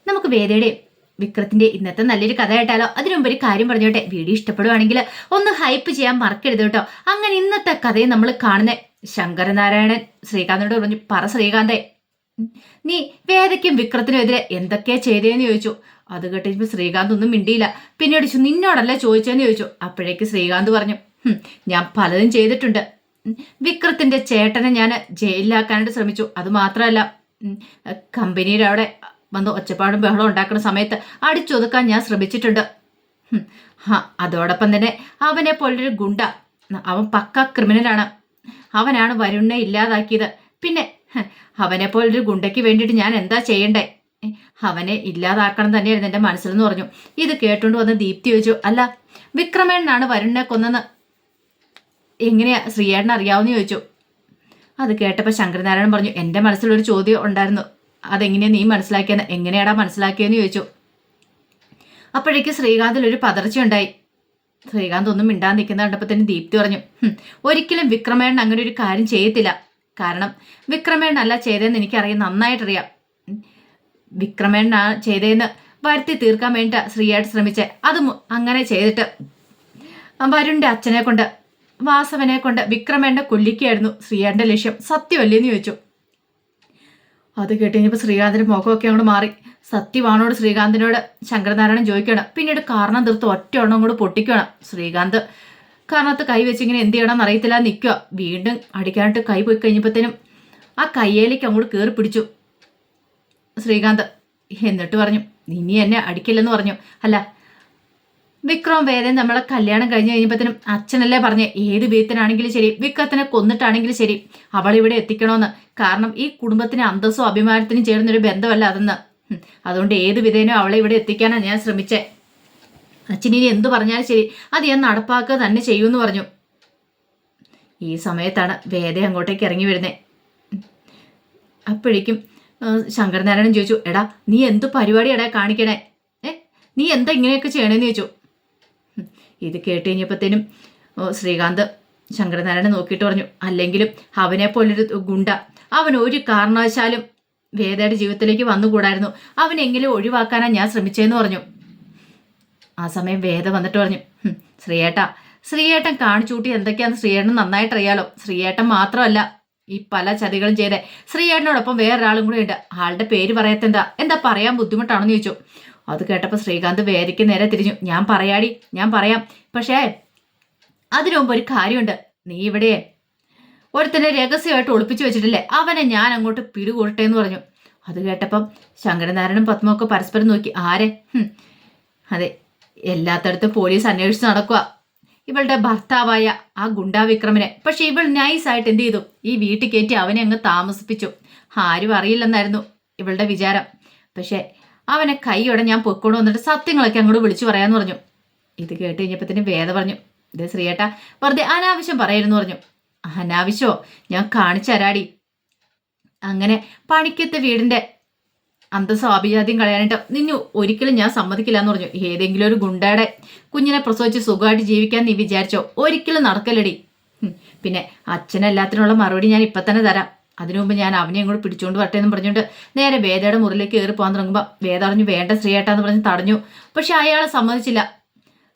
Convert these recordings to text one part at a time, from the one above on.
നമുക്ക് വേദയുടെ വിക്രത്തിന്റെ ഇന്നത്തെ നല്ലൊരു കഥ കേട്ടാലോ? അതിനു മുമ്പ് ഒരു കാര്യം പറഞ്ഞോട്ടെ, വീഡിയോ ഇഷ്ടപ്പെടുവാണെങ്കിൽ ഒന്ന് ഹൈപ്പ് ചെയ്യാൻ മറക്കരുത് കേട്ടോ. അങ്ങനെ ഇന്നത്തെ കഥയെ നമ്മൾ കാണുന്ന ശങ്കരനാരായണൻ ശ്രീകാന്തിനോട് പറഞ്ഞു, പറ ശ്രീകാന്തേ, നീ വേദയ്ക്കും വിക്രത്തിനും എതിരെ എന്തൊക്കെയാ ചെയ്തേന്ന് ചോദിച്ചു. അത് കേട്ടിപ്പോ ശ്രീകാന്ത് ഒന്നും മിണ്ടിയില്ല. പിന്നീട് നിന്നോടല്ല ചോദിച്ചെന്ന് ചോദിച്ചു. അപ്പോഴേക്ക് ശ്രീകാന്ത് പറഞ്ഞു, ഞാൻ പലതും ചെയ്തിട്ടുണ്ട്. വിക്രത്തിന്റെ ചേട്ടനെ ഞാൻ ജയിലിലാക്കാനായിട്ട് ശ്രമിച്ചു. അത് മാത്രമല്ല, കമ്പനിയുടെ അവിടെ വന്ന് ഒച്ചപ്പാടും ബഹളം ഉണ്ടാക്കുന്ന സമയത്ത് അടിച്ചൊതുക്കാൻ ഞാൻ ശ്രമിച്ചിട്ടുണ്ട്. അതോടൊപ്പം തന്നെ അവനെ പോലൊരു ഗുണ്ട, അവൻ പക്ക ക്രിമിനലാണ്. അവനാണ് വരുണിനെ ഇല്ലാതാക്കിയത്. പിന്നെ അവനെ പോലൊരു ഗുണ്ടയ്ക്ക് വേണ്ടിയിട്ട് ഞാൻ എന്താ ചെയ്യണ്ടേ? അവനെ ഇല്ലാതാക്കണം തന്നെയായിരുന്നു എൻ്റെ മനസ്സിലെന്ന് പറഞ്ഞു. ഇത് കേട്ടുകൊണ്ട് വന്ന് ദീപ്തി ചോദിച്ചു, അല്ല വിക്രമേണനാണ് വരുണിനെ കൊന്നെന്ന് എങ്ങനെയാ ശ്രീയേട്ടൻ അറിയാവുന്ന ചോദിച്ചു. അത് കേട്ടപ്പോൾ ശങ്കരനാരായണൻ പറഞ്ഞു, എൻ്റെ മനസ്സിലൊരു ചോദ്യം ഉണ്ടായിരുന്നു, അതെങ്ങനെയാ നീ മനസ്സിലാക്കിയെന്ന്, എങ്ങനെയാടാ മനസ്സിലാക്കിയെന്ന് ചോദിച്ചു. അപ്പോഴേക്ക് ശ്രീകാന്തിൽ ഒരു പതർച്ച ഉണ്ടായി. ശ്രീകാന്ത് ഒന്നും മിണ്ടാൻ നിൽക്കുന്ന കണ്ടപ്പോൾ തന്നെ ദീപ്തി പറഞ്ഞു, ഒരിക്കലും വിക്രമേണൻ അങ്ങനെ ഒരു കാര്യം ചെയ്യത്തില്ല. കാരണം വിക്രമേണനല്ല ചെയ്തതെന്ന് എനിക്കറിയാം, നന്നായിട്ടറിയാം. വിക്രമേണനാണ് ചെയ്തതെന്ന് വരുത്തി തീർക്കാൻ വേണ്ടിയിട്ടാണ് ശ്രീയായിട്ട് ശ്രമിച്ചേ. അതും അങ്ങനെ ചെയ്തിട്ട് വരുണിന്റെ അച്ഛനെ കൊണ്ട്, വാസവനെ കൊണ്ട് വിക്രമേണനെ കൊല്ലിക്കുകയായിരുന്നു ശ്രീയാന്റെ ലക്ഷ്യം. സത്യമല്ലേന്ന് ചോദിച്ചു. അത് കേട്ടുകഴിഞ്ഞപ്പോൾ ശ്രീകാന്തിന്റെ മുഖമൊക്കെ അങ്ങോട്ട് മാറി. സത്യമാണോട് ശ്രീകാന്തിനോട് ശങ്കരനാരായണൻ ചോദിക്കണം. പിന്നീട് കാരണം തീർത്ത് ഒറ്റ എണ്ണം കൂടെ പൊട്ടിക്കണം. ശ്രീകാന്ത് കാരണത്ത് കൈ വെച്ചിങ്ങനെ എന്ത് ചെയ്യണമെന്ന് അറിയത്തില്ല നിൽക്കുക. വീണ്ടും അടിക്കാനായിട്ട് കൈ പോയി കഴിഞ്ഞപ്പോഴത്തേനും ആ കയ്യേലേക്ക് അങ്ങോട്ട് കയറി പിടിച്ചു ശ്രീകാന്ത്. എന്നിട്ട് പറഞ്ഞു, ഇനി എന്നെ അടിക്കില്ലെന്ന് പറഞ്ഞു. അല്ല, വിക്രം വേദയും നമ്മളെ കല്യാണം കഴിഞ്ഞ് കഴിഞ്ഞപ്പോഴത്തേനും അച്ഛനല്ലേ പറഞ്ഞേ, ഏത് വിധത്തിനാണെങ്കിലും ശരി, വിക്രത്തിനെ കൊന്നിട്ടാണെങ്കിലും ശരി അവളിവിടെ എത്തിക്കണമെന്ന്. കാരണം ഈ കുടുംബത്തിന് അന്തസ്സും അഭിമാനത്തിനും ചേർന്നൊരു ബന്ധമല്ല അതെന്ന്. അതുകൊണ്ട് ഏത് വിധേനോ അവളെ ഇവിടെ എത്തിക്കാനാണ് ഞാൻ ശ്രമിച്ചേ. അച്ഛനിനി എന്തു പറഞ്ഞാലും ശരി അത് ഞാൻ നടപ്പാക്കുക തന്നെ ചെയ്യുമെന്ന് പറഞ്ഞു. ഈ സമയത്താണ് വേദ അങ്ങോട്ടേക്ക് ഇറങ്ങി വരുന്നേ. അപ്പോഴേക്കും ശങ്കരനാരായണൻ ചോദിച്ചു, എടാ നീ എന്തു പരിപാടിയാടാ കാണിക്കണേ? നീ എന്താ ഇങ്ങനെയൊക്കെ ചെയ്യണേന്ന് ചോദിച്ചു. ഇത് കേട്ട് കഴിഞ്ഞപ്പോഴത്തേനും ശ്രീകാന്ത് ശങ്കരനാരായണനെ നോക്കിയിട്ട് പറഞ്ഞു, അല്ലെങ്കിലും അവനെ പോലൊരു ഗുണ്ട അവൻ ഒരു കാരണവശാലും വേദയുടെ ജീവിതത്തിലേക്ക് വന്നുകൂടായിരുന്നു. അവനെങ്കിലും ഒഴിവാക്കാനാണ് ഞാൻ ശ്രമിച്ചതെന്ന് പറഞ്ഞു. ആ സമയം വേദ വന്നിട്ട് പറഞ്ഞു, ശ്രീയേട്ടൻ കാണിച്ചൂട്ടി എന്തൊക്കെയാണെന്ന് ശ്രീയേട്ടൻ നന്നായിട്ട് അറിയാലോ. ശ്രീയേട്ടൻ മാത്രമല്ല ഈ പല ചതികളും ചെയ്തേ. ശ്രീയേട്ടനോടൊപ്പം വേറൊരാളും കൂടെ ഉണ്ട്. ആളുടെ പേര് പറയത്തെന്താ, എന്താ പറയാൻ ബുദ്ധിമുട്ടാണെന്ന് ചോദിച്ചു. അത് കേട്ടപ്പോൾ ശ്രീകാന്ത് വേദയ്ക്ക് നേരെ തിരിഞ്ഞു. ഞാൻ പറയാം. പക്ഷേ അതിനു മുമ്പ് ഒരു കാര്യമുണ്ട്. നീ ഇവിടെ ഒരുത്തന്നെ രഹസ്യമായിട്ട് ഒളിപ്പിച്ചു വെച്ചിട്ടില്ലേ, അവനെ ഞാൻ അങ്ങോട്ട് പിടികൂടട്ടെ എന്ന് പറഞ്ഞു. അത് കേട്ടപ്പം ശങ്കരനാരായണനും പത്മൊക്കെ പരസ്പരം നോക്കി. ആരെ? അതെ, എല്ലാത്തടത്തും പോലീസ് അന്വേഷിച്ച് നടക്കുക ഇവളുടെ ഭർത്താവായ ആ ഗുണ്ടാ വിക്രമനെ. പക്ഷെ ഇവൾ നൈസായിട്ട് എന്ത് ചെയ്തു, ഈ വീട്ടിൽ കയറ്റി അവനെ അങ്ങ് താമസിപ്പിച്ചു. ആരും അറിയില്ലെന്നായിരുന്നു ഇവളുടെ വിചാരം. പക്ഷെ അവനെ കൈയോടെ ഞാൻ പൊക്കോണ്ട് വന്നിട്ട് സത്യങ്ങളൊക്കെ അങ്ങോട്ട് വിളിച്ചു പറയാന്ന് പറഞ്ഞു. ഇത് കേട്ട് കഴിഞ്ഞപ്പത്തിന് വേദ പറഞ്ഞു, ഇത് ശ്രീയേട്ടാ വെറുതെ അനാവശ്യം പറയരുന്ന് പറഞ്ഞു. അനാവശ്യമോ? ഞാൻ കാണിച്ചു തരാടി. അങ്ങനെ പണിക്കത്തെ വീടിന്റെ അന്തസ്സും അഭിജാത്യം കളയാനായിട്ട് നിന്നു ഒരിക്കലും ഞാൻ സമ്മതിക്കില്ല എന്ന് പറഞ്ഞു. ഏതെങ്കിലും ഒരു ഗുണ്ടയുടെ കുഞ്ഞിനെ പ്രസവിച്ച് സുഖമായിട്ട് ജീവിക്കാൻ നീ വിചാരിച്ചോ? ഒരിക്കലും നടക്കല്ലടി. പിന്നെ അച്ഛനെല്ലാത്തിനുള്ള മറുപടി ഞാൻ ഇപ്പം തന്നെ തരാം. അതിനു മുമ്പ് ഞാൻ അവനെ അങ്ങോട്ട് പിടിച്ചുകൊണ്ട് വരട്ടെ എന്ന് പറഞ്ഞുകൊണ്ട് നേരെ വേദയുടെ മുറിയിലേക്ക് കയറി പോകാൻ തുടങ്ങുമ്പോൾ വേദ പറഞ്ഞു, വേണ്ട ശ്രീയേട്ടാന്ന് പറഞ്ഞ് തടഞ്ഞു. പക്ഷെ അയാളെ സമ്മതിച്ചില്ല.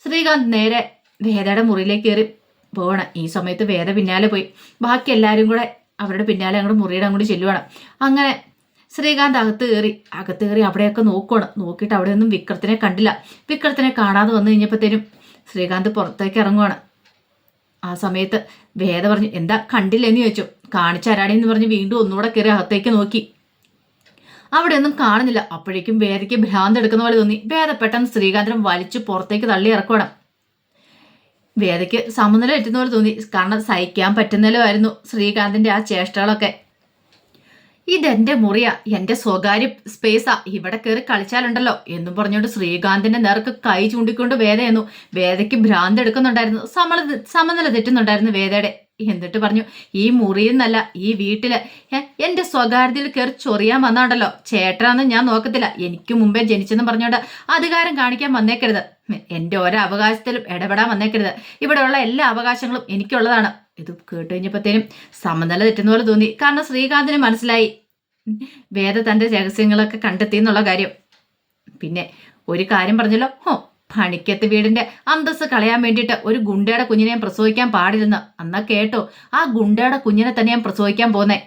ശ്രീകാന്ത് നേരെ വേദയുടെ മുറിയിലേക്ക് കയറി പോകണം. ഈ സമയത്ത് വേദ പിന്നാലെ പോയി. ബാക്കി എല്ലാവരും കൂടെ അവരുടെ പിന്നാലെ അങ്ങോട്ട് മുറിയുടെ അങ്ങോട്ട് ചെല്ലുവാണ്. അങ്ങനെ ശ്രീകാന്ത് അകത്ത് കയറി അവിടെയൊക്കെ നോക്കുകയാണ്. നോക്കിയിട്ട് അവിടെ ഒന്നും വിക്രത്തിനെ കണ്ടില്ല. വിക്രത്തിനെ കാണാതെ വന്നു കഴിഞ്ഞപ്പോഴത്തേനും ശ്രീകാന്ത് പുറത്തേക്ക് ഇറങ്ങുവാണ്. ആ സമയത്ത് വേദ പറഞ്ഞു, എന്താ കണ്ടില്ലെന്ന് ചോദിച്ചു. കാണിച്ചരാടിയെന്ന് പറഞ്ഞ് വീണ്ടും ഒന്നുകൂടെ കയറി അകത്തേക്ക് നോക്കി. അവിടെ ഒന്നും കാണുന്നില്ല. അപ്പോഴേക്കും വേദയ്ക്ക് ഭ്രാന്ത് എടുക്കുന്ന പോലെ തോന്നി. വേദ പെട്ടെന്ന് ശ്രീകാന്തിനെ വലിച്ചു പുറത്തേക്ക് തള്ളി ഇറക്കുവാണ്. വേദയ്ക്ക് സമനില എറ്റുന്ന പോലെ തോന്നി. കാരണം സഹിക്കാൻ പറ്റുന്നല്ലോ ആയിരുന്നു ശ്രീകാന്തിന്റെ ആ ചേഷ്ടകളൊക്കെ. ഇതെന്റെ മുറിയാ, എന്റെ സ്വകാര്യ സ്പേസാ, ഇവിടെ കയറി കളിച്ചാലുണ്ടല്ലോ എന്നും പറഞ്ഞുകൊണ്ട് ശ്രീകാന്തിന്റെ നേർക്ക് കൈ ചൂണ്ടിക്കൊണ്ട് വേദയെന്നു. വേദയ്ക്ക് ഭ്രാന്ത് എടുക്കുന്നുണ്ടായിരുന്നു. സമനില തെറ്റുന്നുണ്ടായിരുന്നു വേദയുടെ. എന്നിട്ട് പറഞ്ഞു, ഈ മുറിയിൽ നിന്നല്ല ഈ വീട്ടില് എന്റെ സ്വകാര്യതയിൽ കയറി ചൊറിയാൻ വന്നാണ്ടല്ലോ, ചേട്ടനാന്ന് ഞാൻ നോക്കത്തില്ല, എനിക്ക് മുമ്പേ ജനിച്ചെന്ന് പറഞ്ഞോണ്ട് അധികാരം കാണിക്കാൻ വന്നേക്കരുത്. എന്റെ ഓരോ അവകാശത്തിലും ഇടപെടാൻ വന്നേക്കരുത്. ഇവിടെയുള്ള എല്ലാ അവകാശങ്ങളും എനിക്കുള്ളതാണ്. ഇത് കേട്ട് കഴിഞ്ഞപ്പോഴത്തേനും സമനില തെറ്റുന്ന പോലെ തോന്നി. കാരണം ശ്രീകാന്തിന് മനസ്സിലായി വേദ തന്റെ രഹസ്യങ്ങളൊക്കെ കണ്ടെത്തി എന്നുള്ള കാര്യം. പിന്നെ ഒരു കാര്യം പറഞ്ഞല്ലോ, പണിക്കത്ത് വീടിന്റെ അന്തസ്സ് കളയാൻ വേണ്ടിയിട്ട് ഒരു ഗുണ്ടയുടെ കുഞ്ഞിനെ ഞാൻ പ്രസവിക്കാൻ പാടില്ലെന്ന്. എന്നാ കേട്ടോ, ആ ഗുണ്ടയുടെ കുഞ്ഞിനെ തന്നെ ഞാൻ പ്രസവിക്കാൻ പോന്നേ.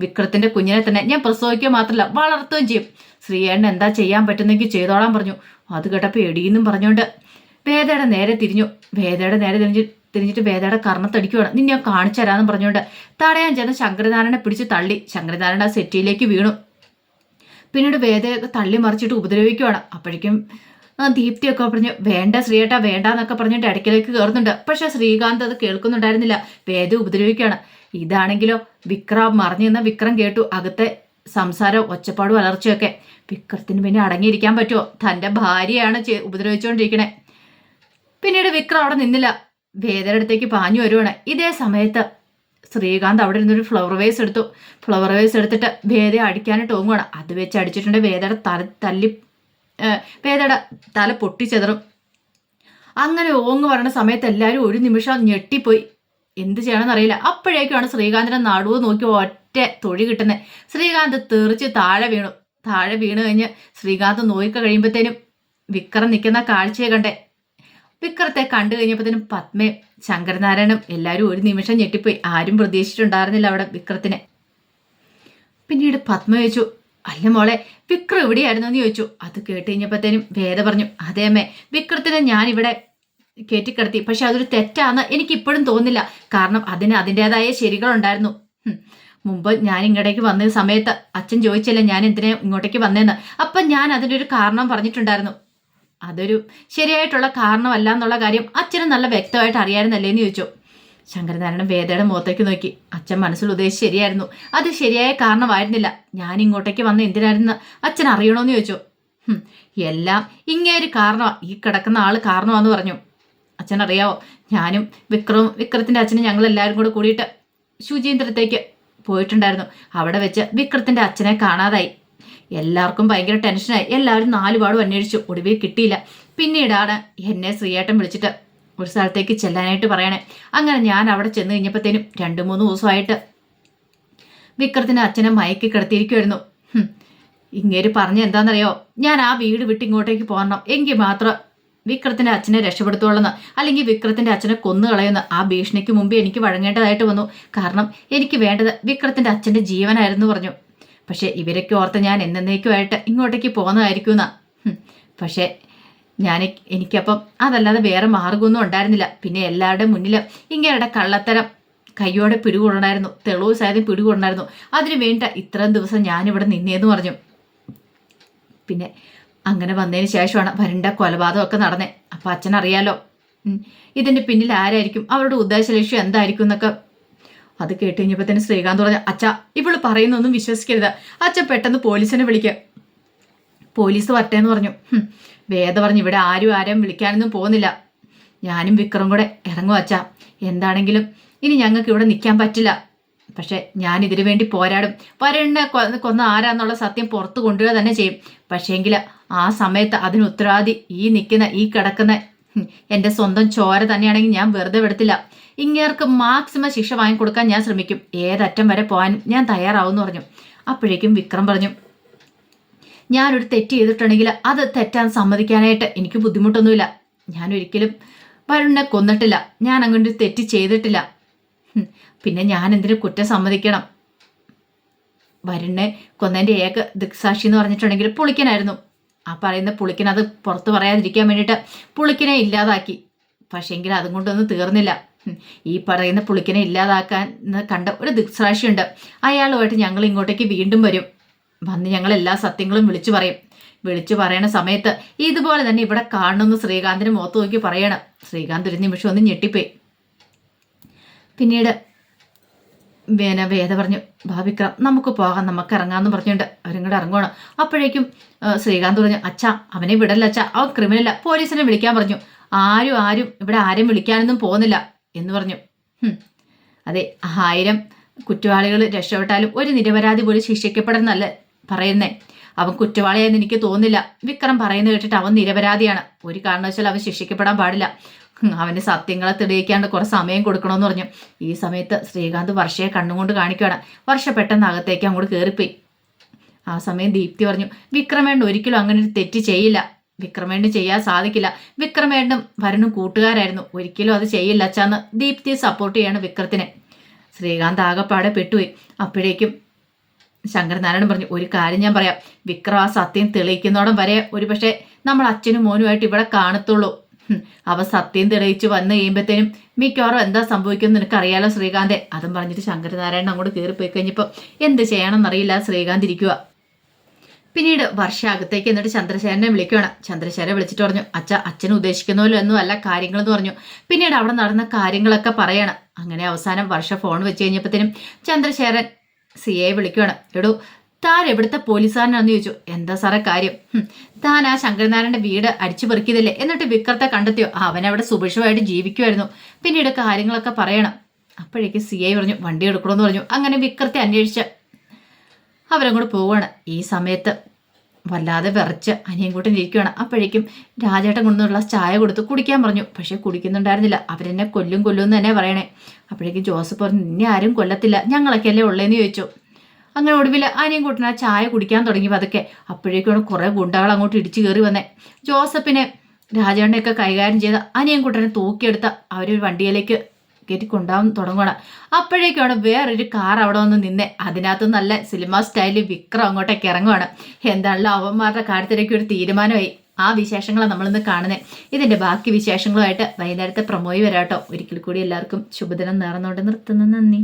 വിക്രത്തിന്റെ കുഞ്ഞിനെ തന്നെ ഞാൻ പ്രസവിക്കുക മാത്രമല്ല വളർത്തുകയും ചെയ്യും. ശ്രീയേണ്ണ എന്താ ചെയ്യാൻ പറ്റുന്നെങ്കിൽ ചെയ്തോളാൻ പറഞ്ഞു. അത് കേട്ടപ്പോൾ എടീന്നും പറഞ്ഞുകൊണ്ട് വേദയുടെ നേരെ തിരിഞ്ഞു. വേദയുടെ നേരെ തിരിഞ്ഞിട്ട് വേദയുടെ കർണത്തടിക്കുകയാണ്. നിന്നെ ഞാൻ കാണിച്ചു തരാമെന്ന് പറഞ്ഞുകൊണ്ട് തടയാൻ ചെന്ന് ശങ്കരനാരായണനെ പിടിച്ച് തള്ളി. ശങ്കരനാരായണ ആ സെറ്റിയിലേക്ക് വീണു. പിന്നീട് വേദയെ തള്ളി മറിച്ചിട്ട് ഉപദ്രവിക്കുകയാണ്. അപ്പോഴേക്കും ദീപ്തിയൊക്കെ പറഞ്ഞു, വേണ്ട ശ്രീയേട്ടാ വേണ്ട എന്നൊക്കെ പറഞ്ഞിട്ട് ഇടയ്ക്കിലേക്ക് കയറുന്നുണ്ട്. പക്ഷെ ശ്രീകാന്ത് അത് കേൾക്കുന്നുണ്ടായിരുന്നില്ല. വേദ ഉപദ്രവിക്കുകയാണ്. ഇതാണെങ്കിലോ വിക്രം മറിഞ്ഞു നിന്ന വിക്രം കേട്ടു അകത്തെ സംസാരം, ഒച്ചപ്പാടും അലർച്ചയൊക്കെ. വിക്രത്തിന് പിന്നെ അടങ്ങിയിരിക്കാൻ പറ്റുമോ? തൻ്റെ ഭാര്യയാണ് ഉപദ്രവിച്ചുകൊണ്ടിരിക്കണേ. പിന്നീട് വിക്രം അവിടെ നിന്നില്ല, വേദയുടെ അടുത്തേക്ക് പാഞ്ഞു വരുവാണ്. ഇതേ സമയത്ത് ശ്രീകാന്ത് അവിടെ ഇരുന്നൊരു ഫ്ലവർ വേസ് എടുത്തു. ഫ്ലവർ വേസ് എടുത്തിട്ട് വേദയെ അടിക്കാനായിട്ട് ഓങ്ങുവാണ്. അത് വെച്ച് അടിച്ചിട്ടുണ്ട് വേദയുടെ വേദയുടെ തല പൊട്ടിച്ചെതറും. അങ്ങനെ ഓങ്ങ് പറയുന്ന സമയത്ത് എല്ലാവരും ഒരു നിമിഷം ഞെട്ടിപ്പോയി. എന്ത് ചെയ്യണമെന്ന് അറിയില്ല. അപ്പോഴേക്കുമാണ് ശ്രീകാന്തിന്റെ നടുവ് നോക്കി ഒറ്റ തൊഴി കിട്ടുന്നത്. ശ്രീകാന്ത് തെറിച്ച് താഴെ വീണു. താഴെ വീണ് കഴിഞ്ഞ് ശ്രീകാന്ത് നോക്കി കഴിയുമ്പോഴത്തേനും വിക്രം നിൽക്കുന്ന കാഴ്ചയെ കണ്ടേ. വിക്രത്തെ കണ്ടു കഴിഞ്ഞപ്പോഴത്തേനും പത്മയും ശങ്കരനാരായണനും എല്ലാവരും ഒരു നിമിഷം ഞെട്ടിപ്പോയി. ആരും പ്രതീക്ഷിച്ചിട്ടുണ്ടായിരുന്നില്ല അവിടെ വിക്രത്തിനെ. പിന്നീട് പത്മ ചോദിച്ചു, അല്ല മോളെ വിക്രം എവിടെയായിരുന്നു എന്ന് ചോദിച്ചു. അത് കേട്ട് കഴിഞ്ഞപ്പോഴത്തേനും വേദ പറഞ്ഞു, അതേ അമ്മേ, വിക്രത്തിനെ ഞാൻ ഇവിടെ കയറ്റിക്കിടത്തി. പക്ഷെ അതൊരു തെറ്റാന്ന് എനിക്കിപ്പോഴും തോന്നില്ല. കാരണം അതിന് അതിൻ്റെതായ ശരികളുണ്ടായിരുന്നു. മുമ്പ് ഞാൻ ഇങ്ങോട്ടേക്ക് വന്ന സമയത്ത് അച്ഛൻ ചോദിച്ചില്ല ഞാൻ എന്തിനാ ഇങ്ങോട്ടേക്ക് വന്നേന്ന്. അപ്പം ഞാൻ അതിൻ്റെ ഒരു കാരണം പറഞ്ഞിട്ടുണ്ടായിരുന്നു. അതൊരു ശരിയായിട്ടുള്ള കാരണമല്ല എന്നുള്ള കാര്യം അച്ഛന് നല്ല വ്യക്തമായിട്ട് അറിയാമായിരുന്നല്ലേ എന്ന് ചോദിച്ചു. ശങ്കരനാരായണൻ വേദയുടെ മുഖത്തേക്ക് നോക്കി. അച്ഛൻ മനസ്സിൽ ഉദ്ദേശിച്ച് ശരിയായിരുന്നു. അത് ശരിയായ കാരണമായിരുന്നില്ല. ഞാൻ ഇങ്ങോട്ടേക്ക് വന്ന് എന്തിനായിരുന്നു അച്ഛൻ അറിയണമെന്ന് ചോദിച്ചു. എല്ലാം ഇങ്ങേര് കാരണമാണ്, ഈ കിടക്കുന്ന ആള് കാരണമാണെന്ന് പറഞ്ഞു. അച്ഛൻ അറിയാവോ, ഞാനും വിക്രത്തിന്റെ അച്ഛനും ഞങ്ങളെല്ലാവരും കൂടെ കൂടിയിട്ട് ശുചീന്ദ്രത്തേക്ക് പോയിട്ടുണ്ടായിരുന്നു. അവിടെ വെച്ച് വിക്രത്തിന്റെ അച്ഛനെ കാണാതായി. എല്ലാവർക്കും ഭയങ്കര ടെൻഷനായി. എല്ലാവരും നാലുപാടും അന്വേഷിച്ചു. ഒടുവിൽ കിട്ടിയില്ല. പിന്നീടാണ് എന്നെ ശ്രീയേട്ടൻ വിളിച്ചിട്ട് ഒരു സ്ഥലത്തേക്ക് ചെല്ലാനായിട്ട് പറയണേ. അങ്ങനെ ഞാൻ അവിടെ ചെന്ന് കഴിഞ്ഞപ്പോഴത്തേനും 2-3 ദിവസമായിട്ട് വിക്രത്തിന്റെ അച്ഛനെ മയക്കി കിടത്തിയിരിക്കുമായിരുന്നു. ഇങ്ങേര് പറഞ്ഞ എന്താണെന്നറിയോ, ഞാൻ ആ വീട് വിട്ട് ഇങ്ങോട്ടേക്ക് പോകണം, എങ്കിൽ മാത്രം വിക്രത്തിന്റെ അച്ഛനെ രക്ഷപ്പെടുത്തുള്ളെന്ന്, അല്ലെങ്കിൽ വിക്രത്തിന്റെ അച്ഛനെ കൊന്നുകളയുന്ന ആ ഭീഷണിക്ക് മുമ്പേ എനിക്ക് വഴങ്ങേണ്ടതായിട്ട് വന്നു. കാരണം എനിക്ക് വേണ്ടത് വിക്രത്തിന്റെ അച്ഛന്റെ ജീവനായിരുന്നു പറഞ്ഞു. പക്ഷെ ഇവരൊക്കെ ഓർത്ത് ഞാൻ എന്നേക്കുമായിട്ട് ഇങ്ങോട്ടേക്ക് പോകുന്നതായിരിക്കുമെന്നാ. പക്ഷേ എനിക്കപ്പം അതല്ലാതെ വേറെ മാർഗമൊന്നും ഉണ്ടായിരുന്നില്ല. പിന്നെ എല്ലാവരുടെയും മുന്നിൽ ഇങ്ങനെയുടെ കള്ളത്തരം കയ്യോടെ പിടികൂടണമായിരുന്നു, തെളിവ് സഹിതം പിടികൂടണമായിരുന്നു. അതിനു വേണ്ട ഇത്രയും ദിവസം ഞാനിവിടെ നിന്നേന്ന് പറഞ്ഞു. പിന്നെ അങ്ങനെ വന്നതിന് ശേഷമാണ് വരുണ്ട കൊലപാതകമൊക്കെ നടന്നേ. അപ്പം അച്ഛനറിയാലോ ഇതിൻ്റെ പിന്നിൽ ആരായിരിക്കും, അവരുടെ ഉദ്ദേശലക്ഷ്യം എന്തായിരിക്കും എന്നൊക്കെ. അത് കേട്ട് കഴിഞ്ഞപ്പോൾ തന്നെ ശ്രീകാന്ത് പറഞ്ഞു, അച്ഛ ഇവള് പറയുന്നൊന്നും വിശ്വസിക്കരുത്. അച്ഛൻ പെട്ടെന്ന് പോലീസിനെ വിളിക്കുക, പോലീസ് വരട്ടെ എന്ന് പറഞ്ഞു. വേദ പറഞ്ഞു, ഇവിടെ ആരും വിളിക്കാനൊന്നും പോകുന്നില്ല, ഞാനും വിക്രം കൂടെ ഇറങ്ങും അച്ഛ. എന്താണെങ്കിലും ഇനി ഞങ്ങൾക്ക് ഇവിടെ നിൽക്കാൻ പറ്റില്ല. പക്ഷെ ഞാൻ ഇതിനു വേണ്ടി പോരാടും. വരുണ്ണെ കൊന്ന ആരാന്നുള്ള സത്യം പുറത്തു കൊണ്ടുവരിക തന്നെ ചെയ്യും. പക്ഷേങ്കിൽ ആ സമയത്ത് അതിന് ഉത്തരവാദി ഈ കിടക്കുന്ന എൻ്റെ സ്വന്തം ചോര തന്നെയാണെങ്കിൽ ഞാൻ വെറുതെ വിടത്തില്ല. ഇങ്ങേർക്ക് മാക്സിമം ശിക്ഷ വാങ്ങിക്കൊടുക്കാൻ ഞാൻ ശ്രമിക്കും. ഏതറ്റം വരെ പോകാനും ഞാൻ തയ്യാറാവുമെന്ന് പറഞ്ഞു. അപ്പോഴേക്കും വിക്രം പറഞ്ഞു, ഞാനൊരു തെറ്റ് ചെയ്തിട്ടുണ്ടെങ്കിൽ അത് തെറ്റാൻ സമ്മതിക്കാനായിട്ട് എനിക്ക് ബുദ്ധിമുട്ടൊന്നുമില്ല. ഞാനൊരിക്കലും വരുണ്ണെ കൊന്നിട്ടില്ല, ഞാൻ അങ്ങനെ തെറ്റ് ചെയ്തിട്ടില്ല. പിന്നെ ഞാൻ എന്തിനു കുറ്റം സമ്മതിക്കണം? വരുണ്ണെ കൊന്നതിൻ്റെ ഏക ദൃക്സാക്ഷി എന്ന് പറഞ്ഞിട്ടുണ്ടെങ്കിൽ പുളിക്കനായിരുന്നു. ആ പറയുന്ന പുളിക്കൻ അത് പുറത്ത് പറയാതിരിക്കാൻ വേണ്ടിയിട്ട് പുളിക്കനെ ഇല്ലാതാക്കി. പക്ഷേങ്കിൽ അതും കൊണ്ടൊന്നും തീർന്നില്ല. ഈ പറയുന്ന പുളിക്കനെ ഇല്ലാതാക്കാൻ കണ്ട ഒരു ദൃക്സാക്ഷിയുണ്ട്. അയാളുമായിട്ട് ഞങ്ങൾ ഇങ്ങോട്ടേക്ക് വീണ്ടും വരും. വന്ന് ഞങ്ങൾ എല്ലാ സത്യങ്ങളും വിളിച്ചു പറയണ സമയത്ത് ഇതുപോലെ തന്നെ ഇവിടെ കാണണമെന്ന് ശ്രീകാന്തിന് മുഖത്ത് നോക്കി പറയണം. ശ്രീകാന്ത് ഒരു നിമിഷം ഒന്ന് ഞെട്ടിപ്പോയി. പിന്നീട് വേദ പറഞ്ഞു, ഭാവിക്രം നമുക്ക് പോകാം, നമുക്ക് ഇറങ്ങാമെന്ന് പറഞ്ഞുകൊണ്ട് അവരിങ്ങോട്ട് ഇറങ്ങണം. അപ്പോഴേക്കും ശ്രീകാന്ത് പറഞ്ഞു, അച്ഛ അവനെ വിടല്ല അച്ഛ, അവൻ ക്രിമിനല്ല, പോലീസിനെ വിളിക്കാൻ പറഞ്ഞു. ആരും ഇവിടെ ആരും വിളിക്കാനൊന്നും പോകുന്നില്ല എന്ന് പറഞ്ഞു. അതെ, 1000 കുറ്റവാളികൾ രക്ഷപ്പെട്ടാലും ഒരു നിരപരാധി പോലും ശിക്ഷിക്കപ്പെടുന്നല്ല പറയുന്നേ. അവൻ കുറ്റവാളിയായെന്ന് എനിക്ക് തോന്നുന്നില്ല. വിക്രം പറയുന്നത് കേട്ടിട്ട് അവൻ നിരപരാധിയാണ്, ഒരു കാരണവശാലും അവൻ ശിക്ഷിക്കപ്പെടാൻ പാടില്ല. അവന് സത്യങ്ങളെ തെളിയിക്കാണ്ട് കുറെ സമയം കൊടുക്കണമെന്ന് പറഞ്ഞു. ഈ സമയത്ത് ശ്രീകാന്ത് വർഷയെ കണ്ണുകൊണ്ട് കാണിക്കുകയാണ്. വർഷ പെട്ടെന്ന് അകത്തേക്ക് അങ്ങോട്ട് കയറിപ്പോയി. ആ സമയം ദീപ്തി പറഞ്ഞു, വിക്രമേണ്ണൻ ഒരിക്കലും അങ്ങനെ ഒരു തെറ്റ് ചെയ്യില്ല, വിക്രമേണ്ണന് ചെയ്യാൻ സാധിക്കില്ല, വിക്രമേണ്ണനും വരുണും കൂട്ടുകാരായിരുന്നു, ഒരിക്കലും അത് ചെയ്യില്ല അച്ഛാന്ന് ദീപ്തിയെ സപ്പോർട്ട് ചെയ്യാണ് വിക്രത്തിനെ. ശ്രീകാന്ത് ആകെപ്പാടെ പെട്ടുപോയി. അപ്പോഴേക്കും ശങ്കരനാരായണൻ പറഞ്ഞു, ഒരു കാര്യം ഞാൻ പറയാം, വിക്രം ആ സത്യം തെളിയിക്കുന്നോടം വരെ ഒരുപക്ഷെ നമ്മൾ അച്ഛനും മോനുമായിട്ട് ഇവിടെ കാണത്തുള്ളൂ. അവ സത്യം തെളിയിച്ച് വന്നു കഴിയുമ്പോഴത്തേനും മിക്കവാറും എന്താ സംഭവിക്കുമെന്ന് നിനക്കറിയാലോ ശ്രീകാന്തെ. അതും പറഞ്ഞിട്ട് ശങ്കരനാരായണൻ അങ്ങോട്ട് കയറിപ്പോയി കഴിഞ്ഞപ്പോൾ എന്ത് ചെയ്യണമെന്നറിയില്ല ശ്രീകാന്ത് ഇരിക്കുക. പിന്നീട് വർഷ അകത്തേക്ക് എന്നിട്ട് ചന്ദ്രശേഖരനെ വിളിക്കുകയാണ്. ചന്ദ്രശേഖരനെ വിളിച്ചിട്ട് പറഞ്ഞു, അച്ഛൻ ഉദ്ദേശിക്കുന്ന പോലെ ഒന്നും അല്ല കാര്യങ്ങളെന്ന് പറഞ്ഞു. പിന്നീട് അവിടെ നടന്ന കാര്യങ്ങളൊക്കെ പറയാണ്. അങ്ങനെ അവസാനം വർഷ ഫോൺ വെച്ച് കഴിഞ്ഞപ്പോഴത്തേനും ചന്ദ്രശേഖരൻ സിയെ വിളിക്കുകയാണ്. എടോ, താൻ എവിടുത്തെ പോലീസുകാരനാണെന്ന് ചോദിച്ചു. എന്താ സാറേ കാര്യം? താൻ ആ ശങ്കരനാരായണന്റെ വീട് അടിച്ചു പെറുക്കിയതല്ലേ, എന്നിട്ട് വിക്രത്തെ കണ്ടെത്തിയോ? അവനവിടെ സുഭിക്ഷമായിട്ട് ജീവിക്കുമായിരുന്നു. പിന്നീട് കാര്യങ്ങളൊക്കെ പറയണം. അപ്പോഴേക്കും സിഐ പറഞ്ഞു, വണ്ടി എടുക്കണമെന്ന് പറഞ്ഞു. അങ്ങനെ വിക്രത്തെ അന്വേഷിച്ച് അവരങ്ങോട്ട് പോവുകയാണ്. ഈ സമയത്ത് വല്ലാതെ വിറച്ച് അനിയൻകൂട്ടൻ ഇരിക്കുകയാണ്. അപ്പോഴേക്കും രാജേട്ടൻ കൊണ്ടുള്ള ചായ കൊടുത്ത് കുടിക്കാൻ പറഞ്ഞു. പക്ഷെ കുടിക്കുന്നുണ്ടായിരുന്നില്ല. അവരെന്നെ കൊല്ലും എന്ന് തന്നെ പറയണേ. അപ്പോഴേക്കും ജോസഫ് പറഞ്ഞു, നിന്നെ ആരും കൊല്ലത്തില്ല, ഞങ്ങളൊക്കെ അല്ലേ ഉള്ളേന്ന് ചോദിച്ചു. അങ്ങനെ ഒടുവിൽ അനിയൻകൂട്ടൻ ആ ചായ കുടിക്കാൻ തുടങ്ങി പതുക്കെ. അപ്പോഴേക്കാണ് കുറെ ഗുണ്ടകൾ അങ്ങോട്ട് ഇടിച്ചു കയറി വന്നേ. ജോസഫിനെ രാജേട്ടനെയൊക്കെ കൈകാര്യം ചെയ്ത് അനിയൻകൂട്ടനെ തൂക്കിയെടുത്ത അവരൊരു വണ്ടിയിലേക്ക് കയറ്റി കൊണ്ടാവാൻ തുടങ്ങണം. അപ്പോഴേക്കാണ് വേറൊരു കാർ അവിടെ വന്ന് നിന്നേ. അതിനകത്ത് നല്ല സിനിമ സ്റ്റൈലിൽ വിക്രം അങ്ങോട്ടേക്ക് ഇറങ്ങുവാണ്. എന്താണല്ലോ അവന്മാരുടെ കാര്യത്തിലേക്ക് ഒരു തീരുമാനമായി. ആ വിശേഷങ്ങളാണ് നമ്മളിന്ന് കാണുന്നത്. ഇതിന്റെ ബാക്കി വിശേഷങ്ങളുമായിട്ട് വൈകുന്നേരത്തെ പ്രമോയി വരാട്ടോ. ഒരിക്കൽ കൂടി എല്ലാവർക്കും ശുഭദിനം നേർന്നുകൊണ്ട് നിർത്തുന്നു. നന്ദി.